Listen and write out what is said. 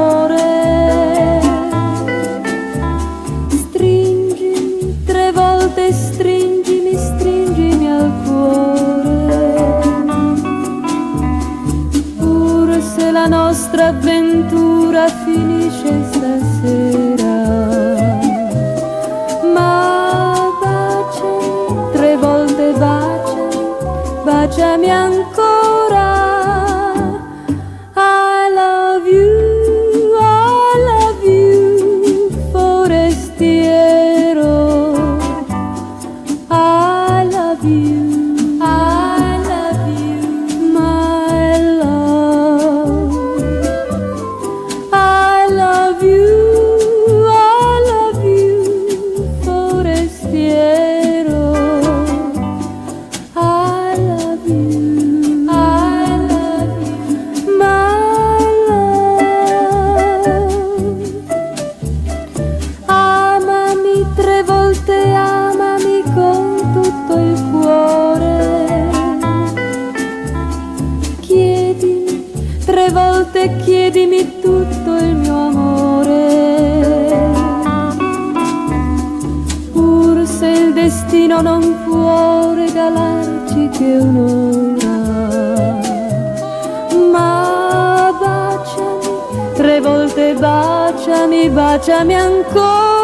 cuore. Stringimi 3 volte, stringimi, stringimi al cuore. Pur se la nostra avventura finisce stasera, ma baciami 3 volte, baciami, baciami ancora. I love you, forestiero. I love you, my love. I love you, forestiero. I love you, my love. Amami 3 volte, amami con tutto il cuore. Chiedimi 3 volte, chiedimi tutto il mio amore. Pur se il destino non può regalarci che un'ora, ma baciami 3 volte, baciami, baciami ancora.